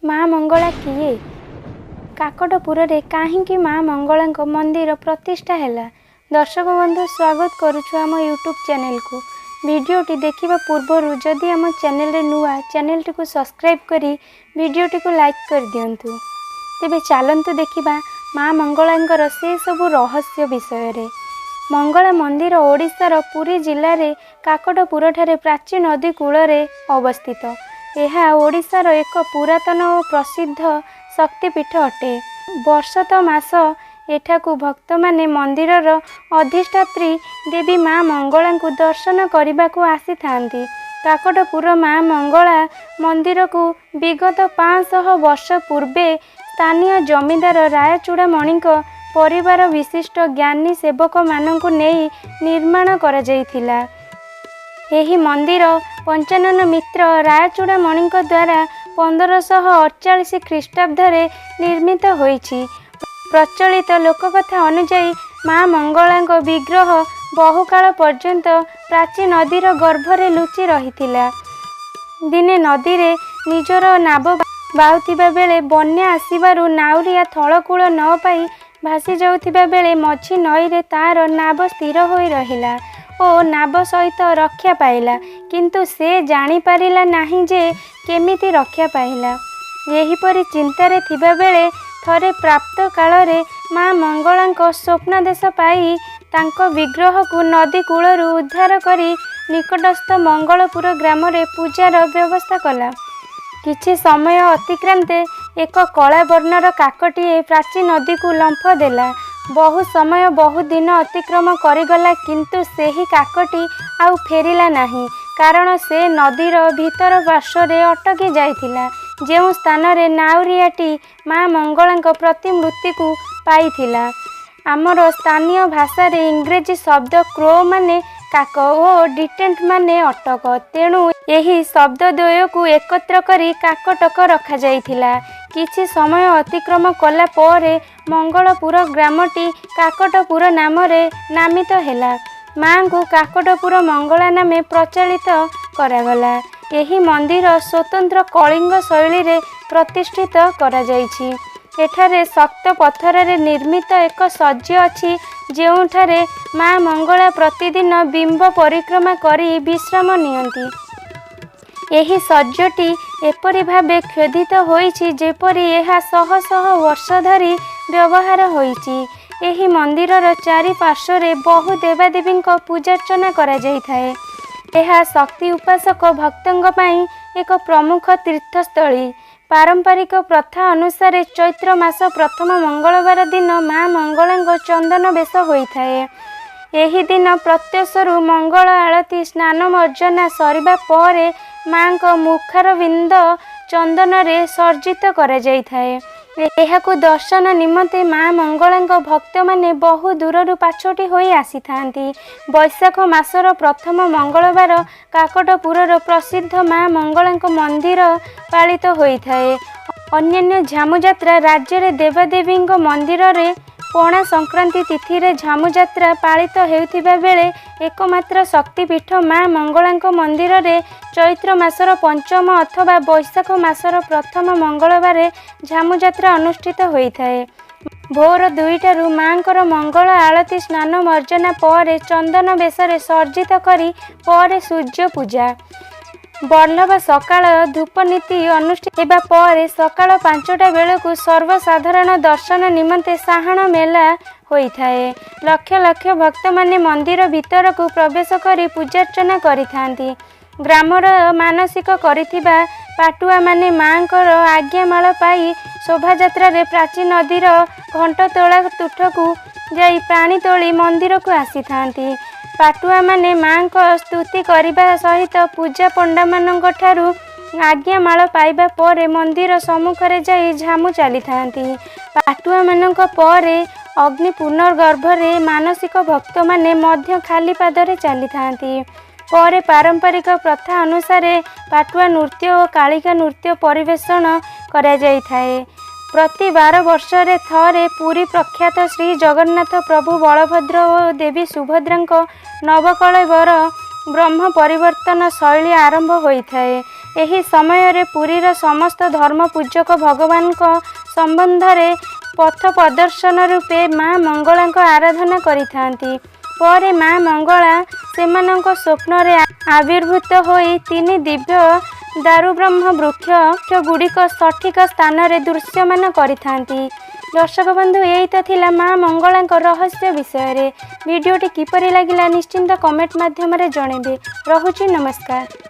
माँ मंगला किए? काकटपुर रे काहींकी माँ मंगला मंदिर प्रतिष्ठा हैला। दर्शक बंधु स्वागत करुछु आम यूट्यूब चैनल को। वीडियोटी देखिबा पूर्वरु जदि आम चैनल रे नुआ चैनल को सब्सक्राइब करी वीडियोटी को लाइक कर दियंतु। तेबे चालंतु देखिबा माँ मंगलांकर से सबु रहस्य विषय रे। मंगला मंदिर ओडिशार पुरी जिले रे काकटपुर ठारे प्राचीन नदी कूल रे अवस्थित। यह ओडिशार एक पुरातन और प्रसिद्ध शक्तिपीठ अटे। वर्षत मास एठाकु भक्त माने मंदिरर अधिष्ठात्री देवी माँ मंगला को दर्शन करने को आसी थांती। काकटपुर माँ मंगला मंदिर को विगत 500 वर्ष पूर्वे स्थानीय जमींदार रायचूड़ा मणिक परिवार विशिष्ट ज्ञानी सेवक मानकु नेई निर्माण करा जायथिला। एही मंदिर पंचानन मित्र रायचूड़ा मणिक द्वारा 1548 ख्रीष्टाब्द निर्मित होईछि। प्रचलित लोककथा अनुसार माँ मंगला विग्रह बहुकाल पर्यंत प्राची नदीर गर्भरे लुचि रहिथिला। दिने नदी रे निजर नाव बाहुथिबा बेले बन्या आसिबारु नाउरिया थळकूल न पाई भासी जाउथिबा बेले मझी नई रे तार नाव स्थिर होई रहिला ओ नाव सहित रक्षा पाइला, किंतु से जानी पारिला नाही जे केमिति रक्षा पाइला। एहीपरि चिंतारे थिबा बेले थरे प्राप्त काल रे माँ मंगला स्वप्नादेश पाई तांको विग्रह को नदी कूलरू उद्धार करी निकटस्थ मंगलपुर ग्राम रे पूजार व्यवस्था कला। किछि समय अतिक्रांते एक कला वर्णर काकटीए प्राची नदी को लंफ देला। बहु समय बहु दिन अतिक्रम करिगला, किंतु सेही काकटी आउ फेरिला नाही, कारण से नदीर भीतर पार्श्वरे अटकी जाइथिला, जेउ स्थान रे नाउरियाटी माँ मंगला प्रतिमूर्ति को पाइथिला। आमर स्थानीय भाषा रे इंग्रेजी शब्द क्रो माने काक और डिटेंट माने अटक, तेणु यही शब्द द्वय को एकत्र करी काकटक रखा जाइथिला। किछि समय अतिक्रम कला परे मंगलपुर ग्रामटी काकटपुर नाम रे नामित हेला। माँ को काकटपुर मंगला नामे प्रचलित करागला। यही मंदिर स्वतंत्र कलिंग शैली रे प्रतिष्ठित करा जाइछि। एठारे शक्त पत्थर रे निर्मित एक सज्ज अछि, जेउठारे माँ मंगला प्रतिदिन बिंब परिक्रमा करी विश्राम नियंती। एही सज्जटी एपरि भावे खोदित होईछि जेपरि एहा शह शह वर्ष धरी व्यवहार होईछि। एही मंदिरर चारि पार्श्वरे बहु देवादेवींक पूजार्चना करा जाइथाए। एहा शक्ति उपासक भक्तंग पई एक प्रमुख तीर्थस्थली। पारंपरिक प्रथा अनुसार चैत्र मास प्रथम मंगलवार दिन माँ मंगला चंदन बेश होइथाए। एही दिन प्रत्युषरु मंगल आळती स्नान मर्जना सरिबा परे माँ को मुखार बिंद चंदन रे सर्जित करा जाइथाए। एहाकु दर्शन निमंते माँ मंगला भक्त माने बहु दूररु पाछोटी होई आसी थांती। वैशाख मासर प्रथम मंगलवार काकटपुरर प्रसिद्ध माँ मंगला मंदिर पालित होइथाए। अन्यान्य झामु जात्रा राज्य रे देवादेवी मंदिर रे पणा संक्रांति तिथि रे झामु जात्रा पालित हेउथिबा बेले एकमात्र शक्तिपीठ माँ मंगला मंदिर रे चैत्र मासर पंचम अथवा वैशाख मासर प्रथम मंगलवार झामु जात्रा अनुष्ठित होइथाए। भोर 2टारू माँकर मंगल आळती स्नान मर्जना परे चंदन बेशरे सर्जित करी परे सूर्य पूजा बल्लभ सकाळ धूप नीति अनुष्ठित हेबा परे सकाळ 5टा बेलकु सर्वसाधारण दर्शन निमंते साहाण मेला होइथाए। लक्ष लक्ष भक्त माने मंदिर भीतर को प्रवेश करी पूजार्चना करिथांती। ग्रामर मानसिक करिथिबा पाटुआ माने माँकर आज्ञामाଳ पाई शोभायात्रा रे प्राची नदीर घंटतोला तुठकू जाई पानी तोली मंदिर को आसी थांती। पाटुआ माने माँ को स्तुति करिबा सहित पूजा पंडा मानक ठारू आज्ञामाଳ पाइबा परे मंदिर सम्मुखरे जाई झामु चली थांती। पाटुआ मानक परे अग्नि पुनर्गर्भरे मानसिक भक्त माने मध्य खाली पादरे चली थांती। परे पारंपरिक प्रथा अनुसार पाटुआ नृत्य और कालिका नृत्य परिवेषण करा जाइथाए। प्रति 12 वर्ष रे थरे पुरी प्रख्यात श्री जगन्नाथ प्रभु बलभद्र और देवी सुभद्रा नवकलेवर ब्रह्म परिवर्तन शैली आरंभ होइथाए। ଏହି ସମୟରେ ପୁରୀର ସମସ୍ତ ଧର୍ମ ପୂଜକ ଭଗବାନଙ୍କ ସମ୍ବନ୍ଧରେ ପଥ ପ୍ରଦର୍ଶନ ରୂପେ ମା ମଙ୍ଗଳାଙ୍କ ଆରାଧନା କରିଥାନ୍ତି। ପରେ ମା ମଙ୍ଗଳା ସେମାନଙ୍କ ସ୍ୱପ୍ନରେ ଆବିର୍ଭୂତ ହୋଇ 3 ଦିବ୍ୟ ଦାରୁବ୍ରହ୍ମ ବୃକ୍ଷ ଗୁଡ଼ିକ ସଠିକ ସ୍ଥାନରେ ଦୃଶ୍ୟମାନ କରିଥାନ୍ତି। ଦର୍ଶକ ବନ୍ଧୁ, ଏଇ ତ ଥିଲା ମା ମଙ୍ଗଳାଙ୍କ ରହସ୍ୟ ବିଷୟରେ। ଭିଡ଼ିଓଟି କିପରି ଲାଗିଲା ନିଶ୍ଚିନ୍ତ କମେଣ୍ଟ ମାଧ୍ୟମରେ ଜଣାଇବେ। ରହୁଛି, ନମସ୍କାର।